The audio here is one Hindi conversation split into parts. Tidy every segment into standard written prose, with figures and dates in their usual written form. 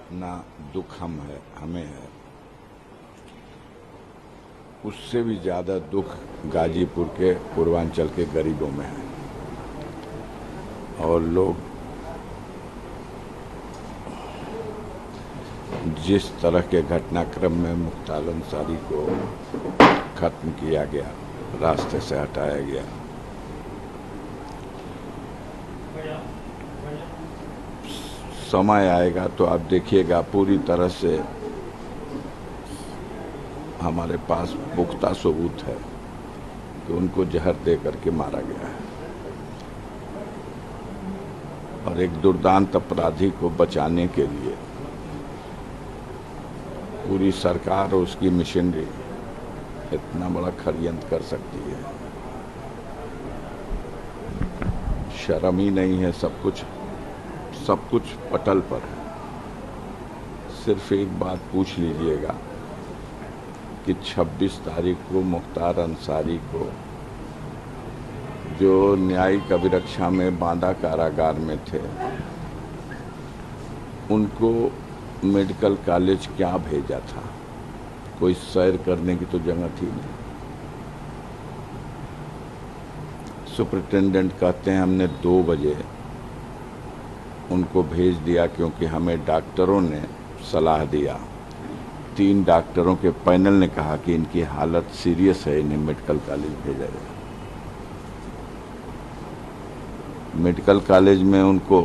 जितना दुख हमें है, उससे भी ज़्यादा दुख गाजीपुर के पूर्वांचल के गरीबों में है। और लोग जिस तरह के घटनाक्रम में मुख्तार अंसारी को खत्म किया गया, रास्ते से हटाया गया, समय आएगा तो आप देखिएगा पूरी तरह से हमारे पास पुख्ता सबूत है कि उनको जहर दे करके मारा गया है। और एक दुर्दांत अपराधी को बचाने के लिए पूरी सरकार और उसकी मशीनरी इतना बड़ा षड्यंत्र कर सकती है, शर्म ही नहीं है। सब कुछ पटल पर है। सिर्फ एक बात पूछ लीजिएगा कि 26 तारीख को मुख्तार अंसारी को, जो न्यायिक अभिरक्षा में बांदा कारागार में थे, उनको मेडिकल कॉलेज क्या भेजा था? कोई सैर करने की तो जगह थी नहीं। सुपरिटेंडेंट कहते हैं हमने 2 बजे उनको भेज दिया क्योंकि हमें डॉक्टरों ने सलाह दिया। 3 डॉक्टरों के पैनल ने कहा कि इनकी हालत सीरियस है, इन्हें मेडिकल कॉलेज भेजा जाए। मेडिकल कॉलेज में उनको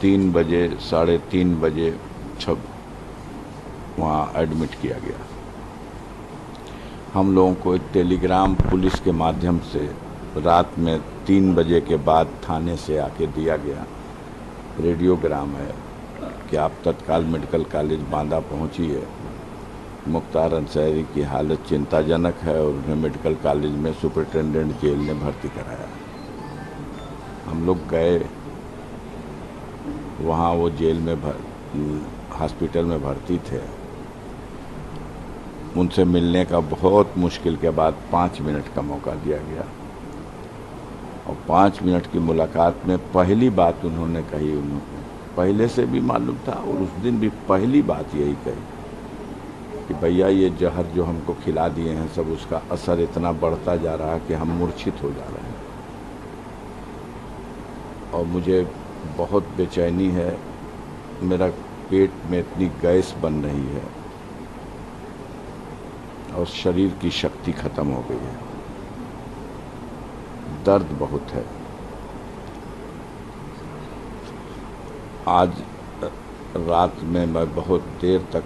3 बजे 3:30 बजे वहाँ एडमिट किया गया। हम लोगों को एक टेलीग्राम पुलिस के माध्यम से रात में 3 बजे के बाद थाने से आके दिया गया, रेडियोग्राम है कि आप तत्काल मेडिकल कॉलेज बांदा पहुंचिए, मुख्तार अंसारी की हालत चिंताजनक है और उन्हें मेडिकल कॉलेज में सुपरिटेंडेंट जेल ने भर्ती कराया। हम लोग गए वहाँ, वो जेल में हॉस्पिटल में भर्ती थे। उनसे मिलने का बहुत मुश्किल के बाद 5 मिनट का मौका दिया गया और 5 मिनट की मुलाकात में पहली बात उन्होंने कही, उन्होंने पहले से भी मालूम था और उस दिन भी पहली बात यही कही कि भैया ये जहर जो हमको खिला दिए हैं सब, उसका असर इतना बढ़ता जा रहा है कि हम मूर्छित हो जा रहे हैं और मुझे बहुत बेचैनी है, मेरा पेट में इतनी गैस बन रही है और शरीर की शक्ति खत्म हो गई है, दर्द बहुत है। आज रात में मैं बहुत देर तक,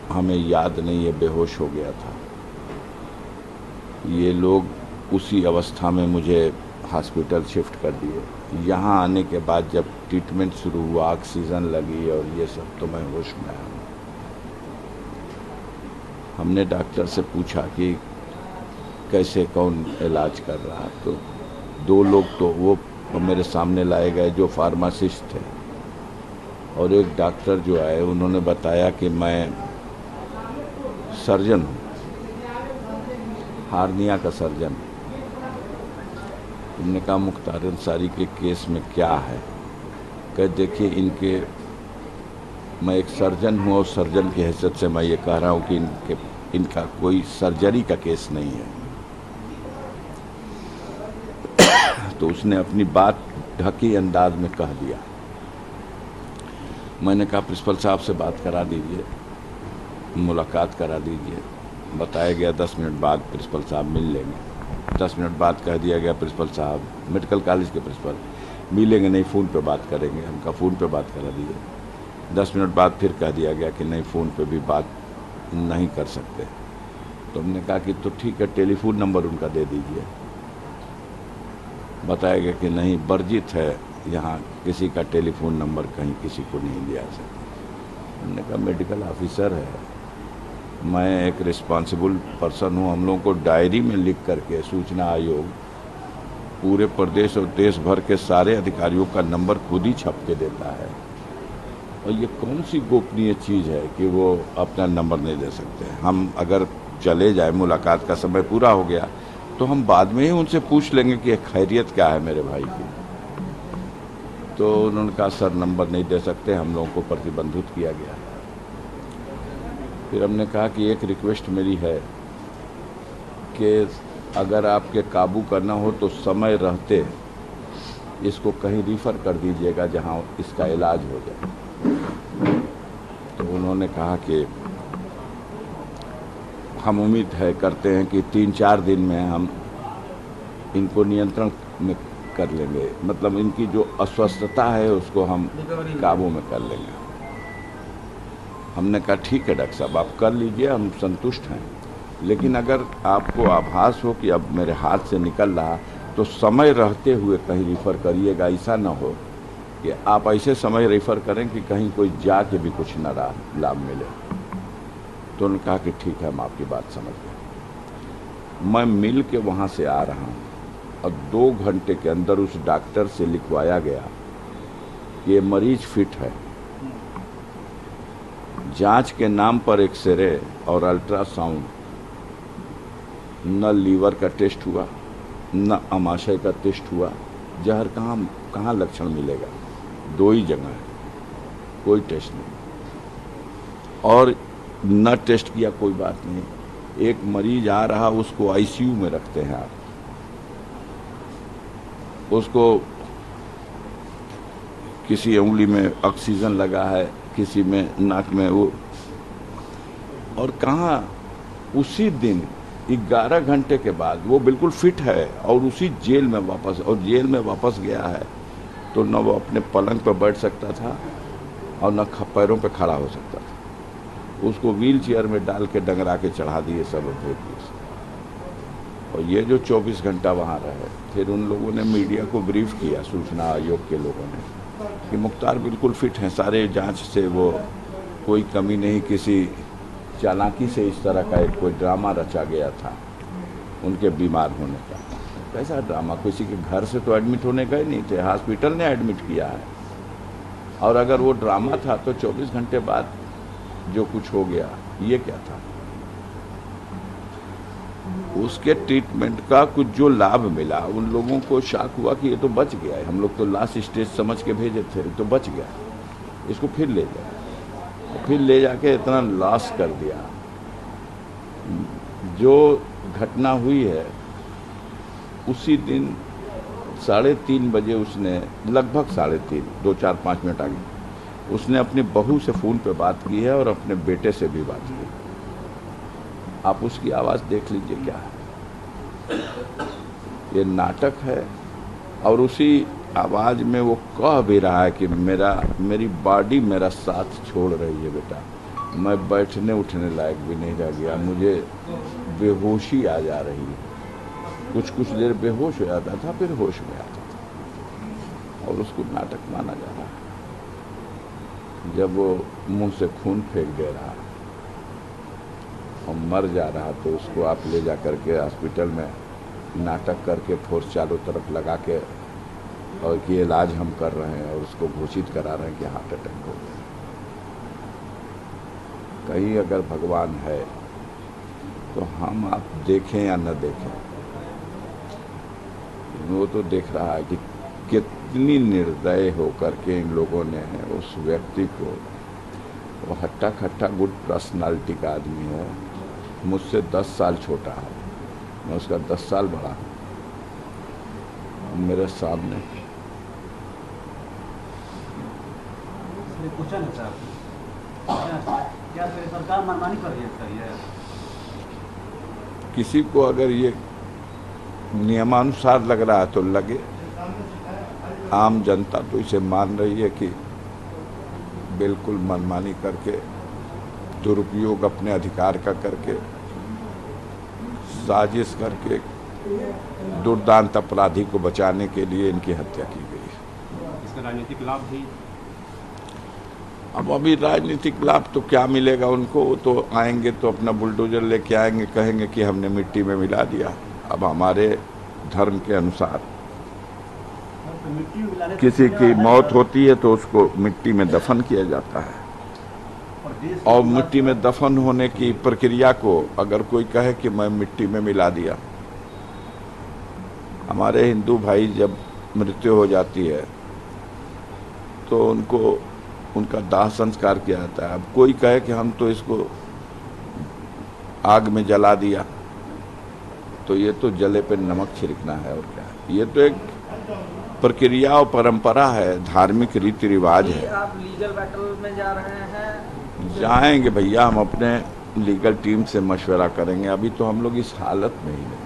हमें याद नहीं है, बेहोश हो गया था। ये लोग उसी अवस्था में मुझे हॉस्पिटल शिफ्ट कर दिए। यहाँ आने के बाद जब ट्रीटमेंट शुरू हुआ, ऑक्सीजन लगी और ये सब, तो मैं होश में आया। हमने डॉक्टर से पूछा कि कैसे, कौन इलाज कर रहा, तो 2 लोग तो वो मेरे सामने लाए गए जो फार्मासिस्ट थे, और एक डॉक्टर जो आए उन्होंने बताया कि मैं सर्जन हूँ, हार्निया का सर्जन। उन्होंने कहा मुख्तार अंसारी के केस में क्या है? कह देखिए, मैं एक सर्जन हूँ और सर्जन की हैसियत से मैं ये कह रहा हूँ कि इनका कोई सर्जरी का केस नहीं है। तो उसने अपनी बात ढकी अंदाज में कह दिया। मैंने कहा प्रिंसिपल साहब से बात करा दीजिए, मुलाकात करा दीजिए। बताया गया 10 मिनट बाद प्रिंसिपल साहब मिल लेंगे। 10 मिनट बाद कह दिया गया प्रिंसिपल साहब, मेडिकल कॉलेज के प्रिंसिपल, मिलेंगे नहीं, फ़ोन पे बात करेंगे। हमका फ़ोन पे बात करा दीजिए। 10 मिनट बाद फिर कह दिया गया कि नहीं, फ़ोन पे भी बात नहीं कर सकते। तो हमने कहा कि तो ठीक है, टेलीफोन नंबर उनका दे दीजिए। बताया गया कि नहीं, वर्जित है, यहाँ किसी का टेलीफोन नंबर कहीं किसी को नहीं दिया सकता। हमने कहा मेडिकल ऑफिसर है, मैं एक रिस्पॉन्सिबल पर्सन हूँ। हम लोगों को डायरी में लिख करके सूचना आयोग पूरे प्रदेश और देश भर के सारे अधिकारियों का नंबर खुद ही छप के देता है, और ये कौन सी गोपनीय चीज़ है कि वो अपना नंबर नहीं दे सकते। हम अगर चले जाए, मुलाकात का समय पूरा हो गया, तो हम बाद में ही उनसे पूछ लेंगे कि खैरियत क्या है मेरे भाई की। तो उन्होंने कहा सर नंबर नहीं दे सकते, हम लोगों को प्रतिबंधित किया गया। फिर हमने कहा कि एक रिक्वेस्ट मेरी है कि अगर आपके काबू करना हो तो समय रहते इसको कहीं रिफ़र कर दीजिएगा जहां इसका इलाज हो जाए। तो उन्होंने कहा कि हम उम्मीद करते हैं कि 3-4 दिन में हम इनको नियंत्रण में कर लेंगे, मतलब इनकी जो अस्वस्थता है उसको हम काबू में कर लेंगे। हमने कहा ठीक है डॉक्टर साहब, आप कर लीजिए, हम संतुष्ट हैं, लेकिन अगर आपको आभास हो कि अब मेरे हाथ से निकल रहा तो समय रहते हुए कहीं रिफ़र करिएगा। ऐसा ना हो कि आप ऐसे समय रेफ़र करें कि कहीं कोई जाके भी कुछ न लाभ मिले। तो उन्होंने कहा कि ठीक है, हम आपकी बात समझ गए। मैं मिल के वहाँ से आ रहा हूँ और 2 घंटे के अंदर उस डॉक्टर से लिखवाया गया कि ये मरीज फिट है। जांच के नाम पर एक्सरे और अल्ट्रासाउंड, न लीवर का टेस्ट हुआ, न आमाशय का टेस्ट हुआ। जहर कहाँ लक्षण मिलेगा? 2 ही जगह है, कोई टेस्ट नहीं। और न टेस्ट किया कोई बात नहीं, एक मरीज आ रहा उसको आईसीयू में रखते हैं आप, उसको किसी उंगली में ऑक्सीजन लगा है, किसी में नाक में वो, और कहाँ उसी दिन 11 घंटे के बाद वो बिल्कुल फिट है और उसी जेल में वापस गया है। तो न वो अपने पलंग पर बैठ सकता था और न पैरों पे खड़ा हो सकता था। उसको व्हील चेयर में डाल के डंगरा के चढ़ा दिए सब भेज। और ये जो 24 घंटा वहाँ रहे, फिर उन लोगों ने मीडिया को ब्रीफ किया, सूचना आयोग के लोगों ने, कि मुख्तार बिल्कुल फिट हैं, सारे जांच से वो कोई कमी नहीं, किसी चालाकी से इस तरह का एक कोई ड्रामा रचा गया था उनके बीमार होने का। कैसा ड्रामा? किसी के घर से तो एडमिट होने गए नहीं थे, हॉस्पिटल ने एडमिट किया है। और अगर वो ड्रामा था तो 24 घंटे बाद जो कुछ हो गया, ये क्या था? उसके ट्रीटमेंट का कुछ जो लाभ मिला, उन लोगों को शॉक हुआ कि ये तो बच गया है, हम लोग तो लास्ट स्टेज समझ के भेजे थे, तो बच गया, इसको फिर ले जाए, फिर ले जाके इतना लॉस कर दिया। जो घटना हुई है उसी दिन 3:30 बजे उसने, लगभग 3:30, 2-4-5 मिनट आगे, उसने अपनी बहू से फ़ोन पे बात की है और अपने बेटे से भी बात की। आप उसकी आवाज़ देख लीजिए क्या है। ये नाटक है। और उसी आवाज़ में वो कह भी रहा है कि मेरी बॉडी मेरा साथ छोड़ रही है बेटा, मैं बैठने उठने लायक भी नहीं रह गया, मुझे बेहोशी आ जा रही है। कुछ देर बेहोश हो जाता था, फिर होश में आता था, और उसको नाटक माना जा रहा है। जब वो मुंह से खून फेंक दे रहा और मर जा रहा, तो उसको आप ले जा करके हॉस्पिटल में नाटक करके फोर्स चारों तरफ लगा के, और कि इलाज हम कर रहे हैं, और उसको घोषित करा रहे हैं कि हार्ट अटैक हो गया। कहीं अगर भगवान है तो हम आप देखें या न देखें, वो तो देख रहा है कि कितनी निर्दय होकर के इन लोगों ने उस व्यक्ति को, वो हट्टा खट्टा गुड पर्सनालिटी का आदमी है, मुझसे 10 साल छोटा है, मैं उसका 10 साल बड़ा हूँ, मेरे सामने। क्वेश्चन है साहब, क्या सरकार मनमानी कर रही है? किसी को अगर ये नियमानुसार लग रहा है तो लगे। आम जनता तो इसे मान रही है कि बिल्कुल मनमानी करके, दुरुपयोग अपने अधिकार का करके, साजिश करके दुर्दांत अपराधी को बचाने के लिए इनकी हत्या की गई है। इसका राजनीतिक लाभ भी, अब अभी राजनीतिक लाभ तो क्या मिलेगा उनको? वो तो आएंगे तो अपना बुलडोजर लेके आएंगे, कहेंगे कि हमने मिट्टी में मिला दिया। अब हमारे धर्म के अनुसार किसी की मौत होती है तो उसको मिट्टी में दफन किया जाता है, और मिट्टी में दफन होने की प्रक्रिया को अगर कोई कहे कि मैं मिट्टी में मिला दिया, हमारे हिंदू भाई जब मृत्यु हो जाती है तो उनको उनका दाह संस्कार किया जाता है। अब कोई कहे कि हम तो इसको आग में जला दिया, तो ये तो जले पे नमक छिड़कना है और क्या है। ये तो एक प्रक्रिया और परंपरा है, धार्मिक रीति रिवाज है। आप लीगल बैटल में जा रहे हैं? जाएंगे भैया, हम अपने लीगल टीम से मशवरा करेंगे। अभी तो हम लोग इस हालत में ही नहीं,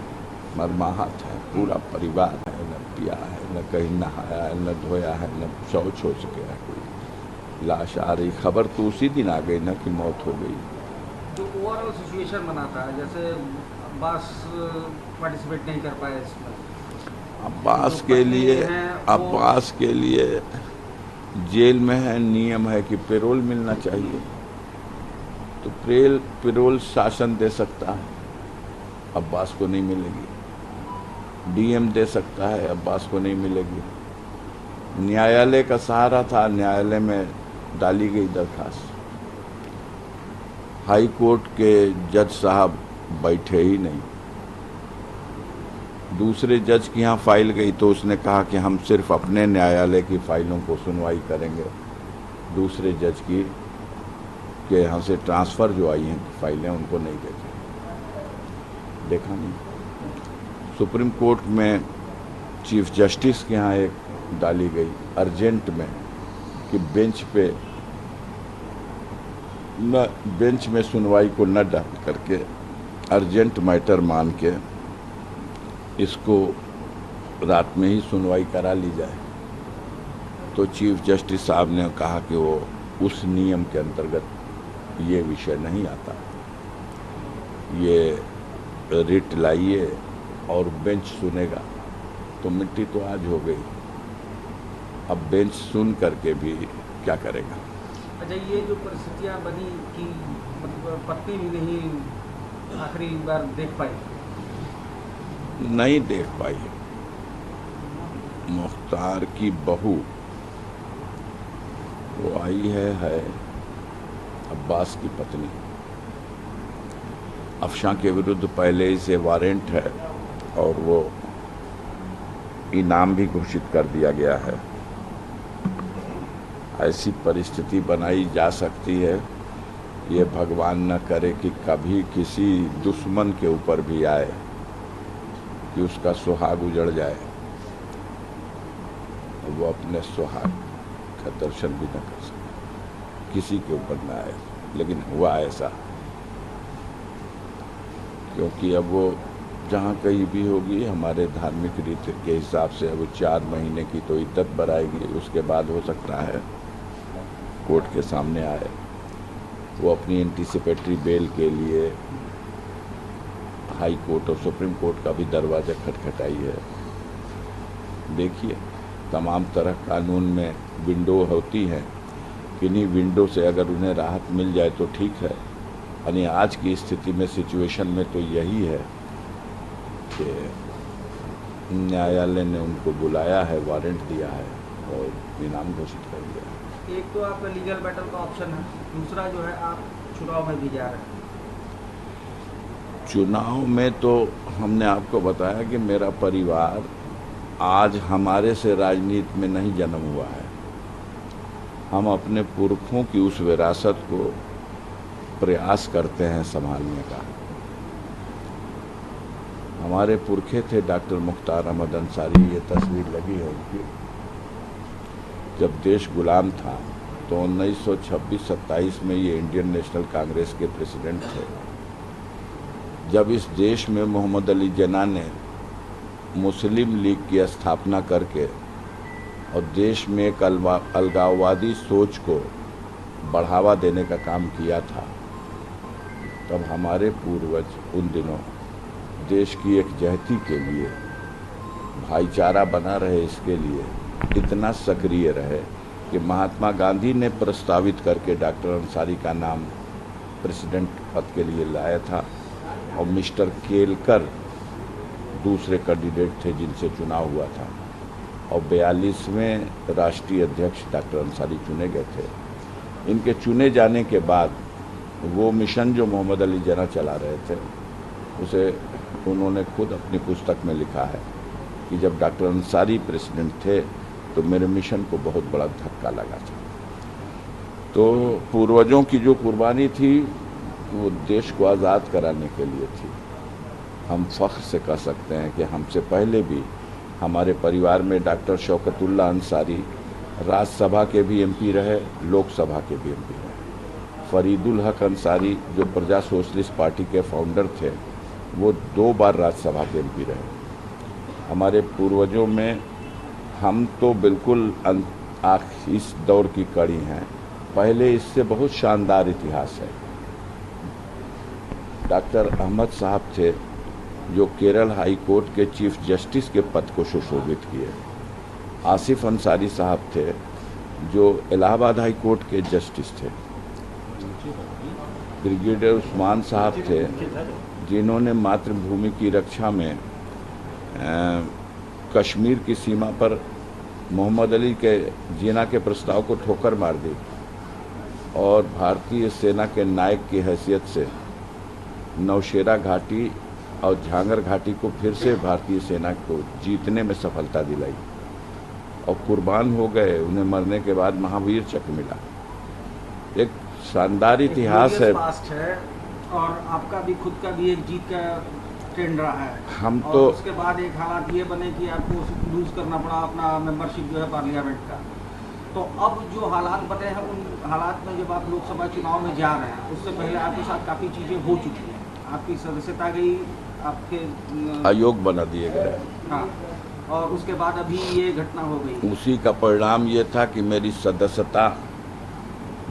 मरमाहत है, पूरा परिवार है, न पिया है, न कहीं नहाया है, न धोया है, न शौच हो चुके हैं। कोई लाश आ रही, खबर तो उसी दिन आ गई ना कि मौत हो गई। जो ओवरऑल सिचुएशन बनाता है, जैसे अब्बास पार्टिसिपेट नहीं कर पाए इसमें, अब्बास के लिए जेल में है, नियम है कि पेरोल मिलना चाहिए, तो पेरोल शासन दे सकता है, अब्बास को नहीं मिलेगी। डीएम दे सकता है, अब्बास को नहीं मिलेगी। न्यायालय का सहारा था, न्यायालय में डाली गई दरखास्त। हाई कोर्ट के जज साहब बैठे ही नहीं, दूसरे जज के यहाँ फाइल गई तो उसने कहा कि हम सिर्फ अपने न्यायालय की फाइलों को सुनवाई करेंगे, दूसरे जज की के यहाँ से ट्रांसफ़र जो आई हैं फाइलें उनको नहीं देखा नहीं। सुप्रीम कोर्ट में चीफ जस्टिस के यहाँ एक डाली गई अर्जेंट में कि बेंच में सुनवाई को न डाल करके अर्जेंट मैटर मान के इसको रात में ही सुनवाई करा ली जाए। तो चीफ जस्टिस साहब ने कहा कि वो उस नियम के अंतर्गत ये विषय नहीं आता, ये रिट लाइए और बेंच सुनेगा। तो मिट्टी तो आज हो गई, अब बेंच सुन करके भी क्या करेगा। अच्छा, ये जो परिस्थितियाँ बनी कि मतलब पत्नी भी नहीं आखिरी बार देख पाई, नहीं देख पाई। मुख्तार की बहू वो आई है अब्बास की पत्नी। अफशां के विरुद्ध पहले ही से वारंट है और वो इनाम भी घोषित कर दिया गया है। ऐसी परिस्थिति बनाई जा सकती है, ये भगवान न करे कि कभी किसी दुश्मन के ऊपर भी आए कि उसका सुहाग उजड़ जाए, वो अपने सुहाग का दर्शन भी न कर सके, किसी के ऊपर न आए। लेकिन हुआ ऐसा, क्योंकि अब वो जहाँ कहीं भी होगी हमारे धार्मिक रीति के हिसाब से अब 4 महीने की तो इद्दत बढ़ाएगी। उसके बाद हो सकता है कोर्ट के सामने आए। वो अपनी एंटीसिपेटरी बेल के लिए हाई कोर्ट और सुप्रीम कोर्ट का भी दरवाज़ा खटखटाई है। देखिए, तमाम तरह कानून में विंडो होती हैं, किन्हीं विंडो से अगर उन्हें राहत मिल जाए तो ठीक है। यानी आज की स्थिति में, सिचुएशन में तो यही है कि न्यायालय ने उनको बुलाया है, वारंट दिया है और इनाम घोषित कर दिया है। एक तो आपका लीगल बैटल का ऑप्शन है, दूसरा जो है आप चुनाव में भी जा रहे हैं। चुनाव में तो हमने आपको बताया कि मेरा परिवार आज हमारे से राजनीति में नहीं जन्म हुआ है। हम अपने पुरखों की उस विरासत को प्रयास करते हैं संभालने का। हमारे पुरखे थे डॉक्टर मुख्तार अहमद अंसारी, ये तस्वीर लगी है उनकी। जब देश गुलाम था तो 1926-27 में ये इंडियन नेशनल कांग्रेस के प्रेसिडेंट थे। जब इस देश में मोहम्मद अली जिन्ना ने मुस्लिम लीग की स्थापना करके और देश में एक अलगाववादी सोच को बढ़ावा देने का काम किया था, तब हमारे पूर्वज उन दिनों देश की एक जहती के लिए, भाईचारा बना रहे, इसके लिए इतना सक्रिय रहे कि महात्मा गांधी ने प्रस्तावित करके डॉक्टर अंसारी का नाम प्रेसिडेंट पद के लिए लाया था और मिस्टर केलकर दूसरे कैंडिडेट थे जिनसे चुनाव हुआ था और 42वें राष्ट्रीय अध्यक्ष डॉक्टर अंसारी चुने गए थे। इनके चुने जाने के बाद वो मिशन जो मोहम्मद अली जिन्ना चला रहे थे, उसे उन्होंने खुद अपनी पुस्तक में लिखा है कि जब डॉक्टर अंसारी प्रेसिडेंट थे तो मेरे मिशन को बहुत बड़ा धक्का लगा था। तो पूर्वजों की जो कुर्बानी थी वो देश को आज़ाद कराने के लिए थी। हम फ़ख्र से कह सकते हैं कि हमसे पहले भी हमारे परिवार में डॉक्टर शौकतुल्लाह अंसारी राज्यसभा के भी एमपी रहे, लोकसभा के भी एमपी रहे। फरीदुल हक अंसारी जो प्रजा सोशलिस्ट पार्टी के फाउंडर थे वो 2 बार राज्यसभा के एमपी रहे। हमारे पूर्वजों में हम तो बिल्कुल इस दौर की कड़ी हैं, पहले इससे बहुत शानदार इतिहास है। डॉक्टर अहमद साहब थे जो केरल हाई कोर्ट के चीफ जस्टिस के पद को सुशोभित किए। आसिफ अंसारी साहब थे जो इलाहाबाद हाई कोर्ट के जस्टिस थे। ब्रिगेडियर उस्मान साहब थे जिन्होंने मातृभूमि की रक्षा में कश्मीर की सीमा पर मोहम्मद अली के जिना के प्रस्ताव को ठोकर मार दी और भारतीय सेना के नायक की हैसियत से नौशेरा घाटी और झांगर घाटी को फिर से भारतीय सेना को जीतने में सफलता दिलाई और कुर्बान हो गए। उन्हें मरने के बाद महावीर चक्र मिला। एक शानदार इतिहास है। और आपका भी खुद का भी एक जीत का ट्रेंड रहा है। हम और तो उसके बाद एक हालात ये बने कि आपको लूज करना पड़ा अपना मेंबरशिप जो है पार्लियामेंट का। तो अब जो हालात बने हैं उन हालात में जब आप लोकसभा चुनाव में जा रहे हैं उससे पहले आपके साथ काफ़ी चीज़ें हो चुकी हैं। आपकी सदस्यता गई, आपके आयोग बना दिए गए। हाँ, और उसके बाद अभी ये घटना हो गई। उसी का परिणाम ये था कि मेरी सदस्यता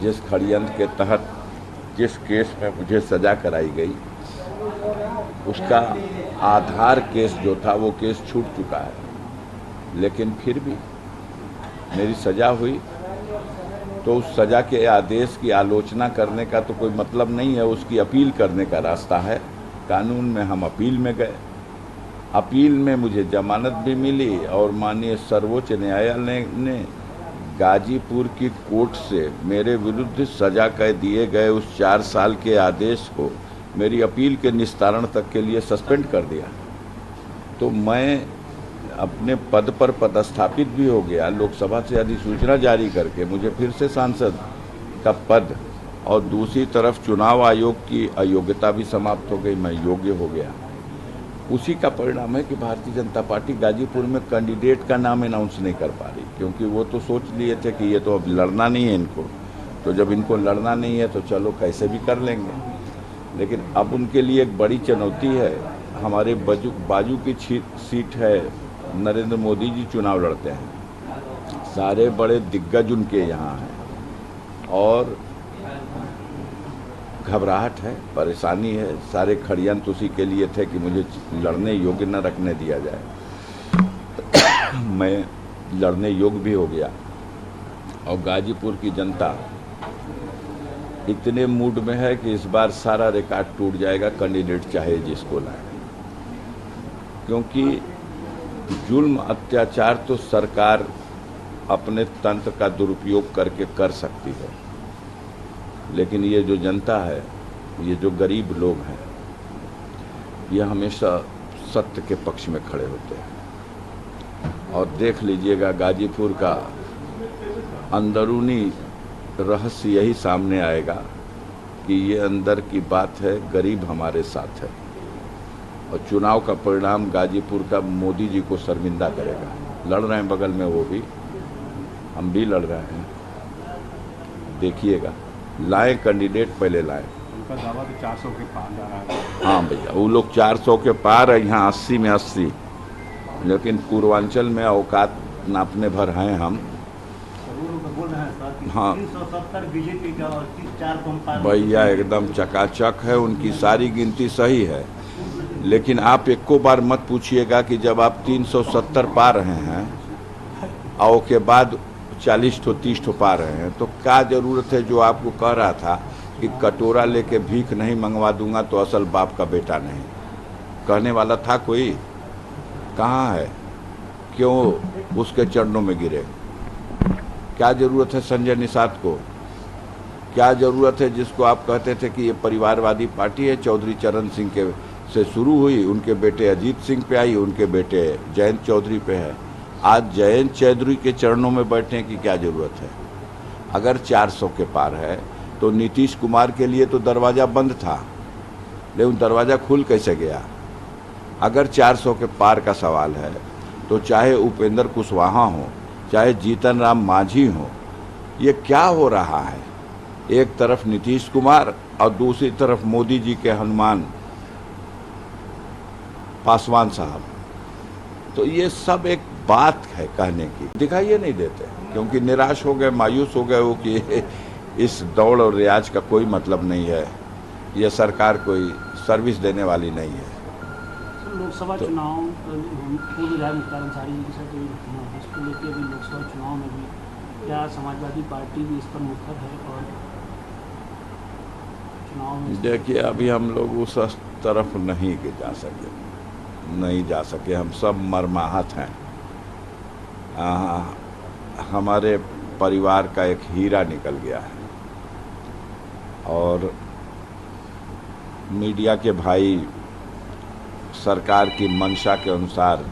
जिस षड्यंत्र के तहत जिस केस में मुझे सजा कराई गई उसका आधार केस जो था वो केस छूट चुका है, लेकिन फिर भी मेरी सजा हुई तो उस सजा के आदेश की आलोचना करने का तो कोई मतलब नहीं है, उसकी अपील करने का रास्ता है। कानून में हम अपील में गए, अपील में मुझे जमानत भी मिली और माननीय सर्वोच्च न्यायालय ने गाजीपुर की कोर्ट से मेरे विरुद्ध सजा के दिए गए उस 4 साल के आदेश को मेरी अपील के निस्तारण तक के लिए सस्पेंड कर दिया। तो मैं अपने पद पर पदस्थापित भी हो गया। लोकसभा से अधिसूचना जारी करके मुझे फिर से सांसद का पद और दूसरी तरफ चुनाव आयोग की अयोग्यता भी समाप्त हो गई, मैं योग्य हो गया। उसी का परिणाम है कि भारतीय जनता पार्टी गाजीपुर में कैंडिडेट का नाम अनाउंस नहीं कर पा रही, क्योंकि वो तो सोच लिए थे कि ये तो अब लड़ना नहीं है इनको, तो जब इनको लड़ना नहीं है तो चलो कैसे भी कर लेंगे। लेकिन अब उनके लिए एक बड़ी चुनौती है। हमारे बाजू की सीट है, नरेंद्र मोदी जी चुनाव लड़ते हैं, सारे बड़े दिग्गज उनके यहाँ हैं और घबराहट है, परेशानी है। सारे षड्यंत्र उसी के लिए थे कि मुझे लड़ने योग्य न रखने दिया जाए। मैं लड़ने योग्य भी हो गया और गाजीपुर की जनता इतने मूड में है कि इस बार सारा रिकॉर्ड टूट जाएगा, कैंडिडेट चाहे जिसको लाए। क्योंकि जुल्म अत्याचार तो सरकार अपने तंत्र का दुरुपयोग करके कर सकती है, लेकिन ये जो जनता है, ये जो गरीब लोग हैं, ये हमेशा सत्य के पक्ष में खड़े होते हैं। और देख लीजिएगा गाजीपुर का अंदरूनी रहस्य यही सामने आएगा कि ये अंदर की बात है, गरीब हमारे साथ है। और चुनाव का परिणाम गाजीपुर का मोदी जी को शर्मिंदा करेगा। लड़ रहे हैं बगल में वो भी, हम भी लड़ रहे हैं। देखिएगा, लाएं कैंडिडेट, पहले लाएं। उनका दावा तो 400 के पार जा रहा है। हाँ भैया, वो लोग 400 के पार है, यहाँ 80 में 80, लेकिन पूर्वांचल में औकात नापने भर हैं हम। बोल रहे हैं सर कि हाँ 370 बीजेपी का और 4 भैया एकदम चकाचक है, उनकी सारी गिनती सही है। लेकिन आप एको बार मत पूछिएगा कि जब आप 370 पा रहे हैं और के बाद 40 ठो 30 ठो पा रहे हैं, तो क्या ज़रूरत है जो आपको कह रहा था कि कटोरा लेके भीख नहीं मंगवा दूंगा तो असल बाप का बेटा नहीं। कहने वाला था कोई? कहाँ है? क्यों उसके चरणों में गिरे? क्या ज़रूरत है संजय निषाद को? क्या ज़रूरत है जिसको आप कहते थे कि ये परिवारवादी पार्टी है, चौधरी चरण सिंह के से शुरू हुई, उनके बेटे अजीत सिंह पे आई, उनके बेटे जयंत चौधरी पे है। आज जयंत चौधरी के चरणों में बैठने की क्या जरूरत है? अगर 400 के पार है तो नीतीश कुमार के लिए तो दरवाज़ा बंद था, लेकिन दरवाज़ा खुल कैसे गया? अगर 400 के पार का सवाल है तो चाहे उपेंद्र कुशवाहा हो, चाहे जीतन राम मांझी हो, ये क्या हो रहा है? एक तरफ नीतीश कुमार और दूसरी तरफ मोदी जी के हनुमान पासवान साहब। तो ये सब एक बात है कहने की, दिखाइए नहीं देते, क्योंकि निराश हो गए, मायूस हो गए हो कि इस दौड़ और रियाज का कोई मतलब नहीं है, ये सरकार कोई सर्विस देने वाली नहीं है। लोकसभा चुनाव पूर्व विधायक मुख्तार अंसारी जी के साथ इसको लेकर अभी लोकसभा चुनाव में भी क्या समाजवादी पार्टी भी इस पर मुखर है? और चुनाव में देखिए, अभी हम लोग उस तरफ नहीं जा सके, हम सब मर्माहत हैं। हमारे परिवार का एक हीरा निकल गया है और मीडिया के भाई सरकार की मंशा के अनुसार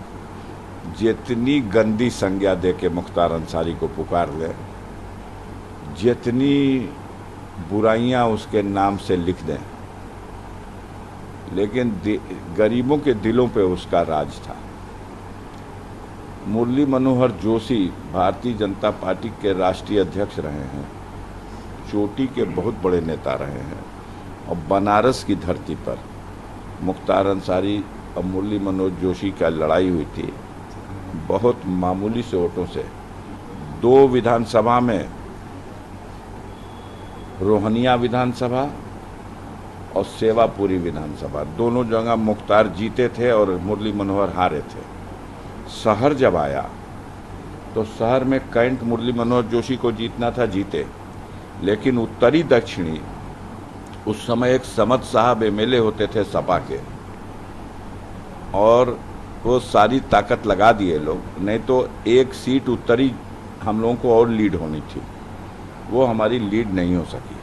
जितनी गंदी संज्ञा दे के मुख्तार अंसारी को पुकार दें, जितनी बुराइयां उसके नाम से लिख दें, लेकिन गरीबों के दिलों पे उसका राज था। मुरली मनोहर जोशी भारतीय जनता पार्टी के राष्ट्रीय अध्यक्ष रहे हैं, चोटी के बहुत बड़े नेता रहे हैं, और बनारस की धरती पर मुख्तार अंसारी और मुरली मनोहर जोशी का लड़ाई हुई थी, बहुत मामूली से वोटों से। 2 विधानसभा में, रोहनिया विधानसभा और सेवापुरी विधानसभा, दोनों जगह मुख्तार जीते थे और मुरली मनोहर हारे थे। शहर जब आया तो शहर में कैंट मुरली मनोहर जोशी को जीतना था, जीते, लेकिन उत्तरी दक्षिणी उस समय एक समद साहब एमएलए होते थे सपा के, और वो सारी ताकत लगा दिए लोग, नहीं तो एक सीट उत्तरी हम लोगों को और लीड होनी थी, वो हमारी लीड नहीं हो सकी।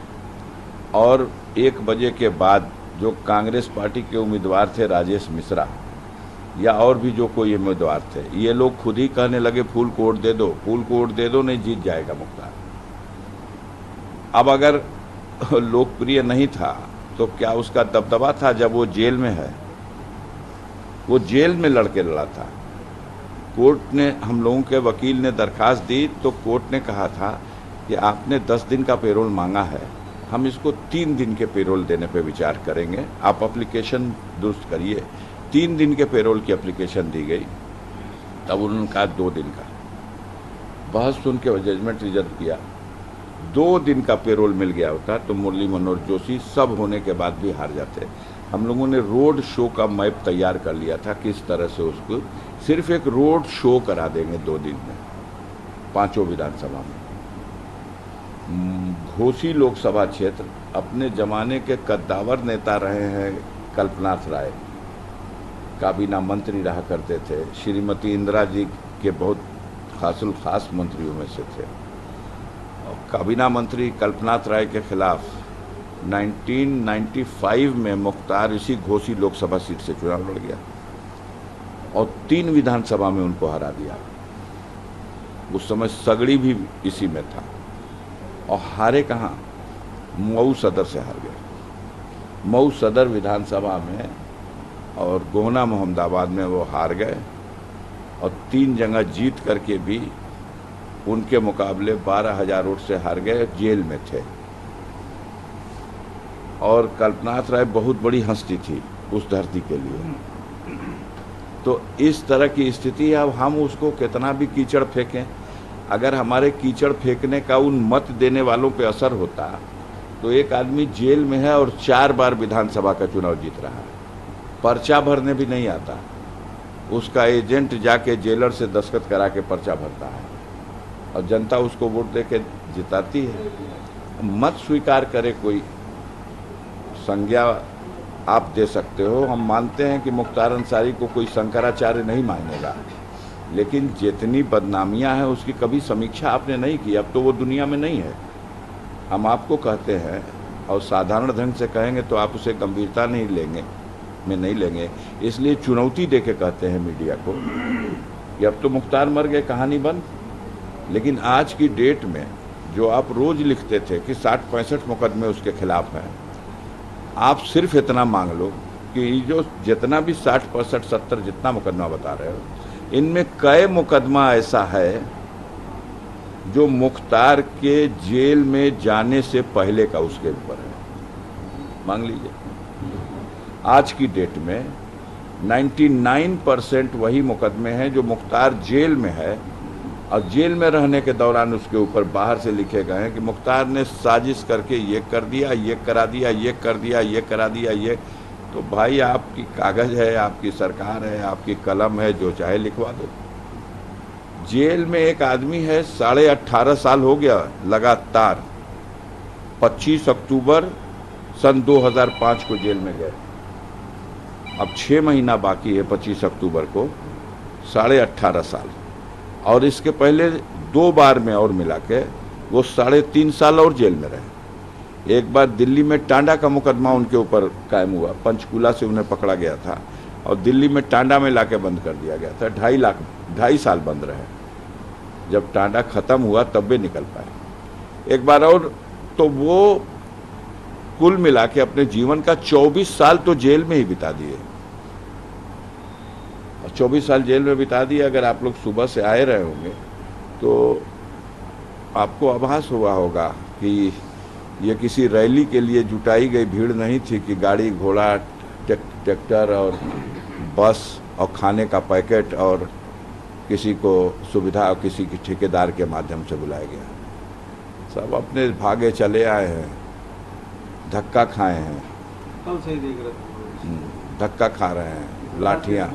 और 1 बजे के बाद जो कांग्रेस पार्टी के उम्मीदवार थे, राजेश मिश्रा या और भी जो कोई उम्मीदवार थे, ये लोग खुद ही कहने लगे फूल को वोट दे दो, फूल को वोट दे दो, नहीं जीत जाएगा मुख्तार। अब अगर लोकप्रिय नहीं था तो क्या उसका दबदबा था? जब वो जेल में है, वो जेल में लड़के लड़ा था, कोर्ट ने, हम लोगों के वकील ने दरखास्त दी तो कोर्ट ने कहा था कि आपने 10 दिन का पेरोल मांगा है, हम इसको 3 दिन के पेरोल देने पे विचार करेंगे, आप एप्लीकेशन दुरुस्त करिए। 3 दिन के पेरोल की एप्लीकेशन दी गई, तब उन्होंने कहा 2 दिन का। बहस सुन के जजमेंट रिजर्व किया, 2 दिन का पेरोल मिल गया होता तो मुरली मनोहर जोशी सब होने के बाद भी हार जाते। हम लोगों ने रोड शो का मैप तैयार कर लिया था, किस तरह से उसको सिर्फ एक रोड शो करा देंगे 2 दिन में 5 विधानसभा में। घोसी लोकसभा क्षेत्र, अपने जमाने के कद्दावर नेता रहे हैं कल्पनाथ राय, काबीना मंत्री रहा करते थे, श्रीमती इंदिरा जी के बहुत खास मंत्रियों में से थे। और काबीना मंत्री कल्पनाथ राय के खिलाफ 1995 में मुख्तार इसी घोसी लोकसभा सीट से चुनाव लड़ गया और 3 विधानसभा में उनको हरा दिया। उस समय सगड़ी भी इसी में था, और हारे कहाँ? मऊ सदर से हार गए, मऊ सदर विधानसभा में, और गोहना मोहम्मदाबाद में वो हार गए, और 3 जगह जीत करके भी उनके मुकाबले 12,000 वोट से हार गए, जेल में थे। और कल्पनाथ राय बहुत बड़ी हस्ती थी उस धरती के लिए। तो इस तरह की स्थिति है। अब हम उसको कितना भी कीचड़ फेंकें, अगर हमारे कीचड़ फेंकने का उन मत देने वालों पे असर होता तो एक आदमी जेल में है और 4 बार विधानसभा का चुनाव जीत रहा है, पर्चा भरने भी नहीं आता, उसका एजेंट जाके जेलर से दस्तखत करा के पर्चा भरता है और जनता उसको वोट दे के जिताती है। मत स्वीकार करे कोई संज्ञा आप दे सकते हो, हम मानते हैं कि मुख्तार अंसारी को कोई शंकराचार्य नहीं मानेगा, लेकिन जितनी बदनामियां हैं उसकी कभी समीक्षा आपने नहीं की। अब तो वो दुनिया में नहीं है। हम आपको कहते हैं और साधारण ढंग से कहेंगे तो आप उसे गंभीरता नहीं लेंगे, इसलिए चुनौती दे के कहते हैं मीडिया को कि अब तो मुख्तार मर गए, कहानी बंद। लेकिन आज की डेट में जो आप रोज लिखते थे कि 60-65 मुकदमे उसके खिलाफ हैं, आप सिर्फ इतना मांग लो कि जो जितना भी 60-65-70 जितना मुकदमा बता रहे हो, इनमें कई मुकदमा ऐसा है जो मुख्तार के जेल में जाने से पहले का उसके ऊपर है। मांग लीजिए, आज की डेट में 99% वही मुकदमे हैं जो मुख्तार जेल में है, और जेल में रहने के दौरान उसके ऊपर बाहर से लिखे गए हैं कि मुख्तार ने साजिश करके ये कर दिया, ये करा दिया, ये कर दिया, ये करा दिया, ये। तो भाई आपकी कागज़ है, आपकी सरकार है, आपकी कलम है, जो चाहे लिखवा दो। जेल में एक आदमी है 18.5 साल हो गया लगातार, 25 अक्टूबर सन 2005 को जेल में गए। अब 6 महीना बाकी है 25 अक्टूबर को, 18.5 साल। और इसके पहले 2 बार में और मिला के वो 3.5 साल और जेल में रहे। एक बार दिल्ली में टांडा का मुकदमा उनके ऊपर कायम हुआ, पंचकूला से उन्हें पकड़ा गया था और दिल्ली में टांडा में लाके बंद कर दिया गया था। 2.5 साल बंद रहे। जब टांडा खत्म हुआ तब भी निकल पाए। एक बार और, तो वो कुल मिला के अपने जीवन का 24 साल तो जेल में ही बिता दिए। और 24 साल जेल में बिता दिए। अगर आप लोग सुबह से आए रहे होंगे तो आपको आभास हुआ होगा कि ये किसी रैली के लिए जुटाई गई भीड़ नहीं थी कि गाड़ी घोड़ा ट्रैक्टर और बस और खाने का पैकेट और किसी को सुविधा और किसी की ठेकेदार के माध्यम से बुलाया गया। सब अपने भागे चले आए हैं, धक्का खाए हैं, कल से ही देख रहे थे, धक्का खा रहे हैं, लाठियाँ।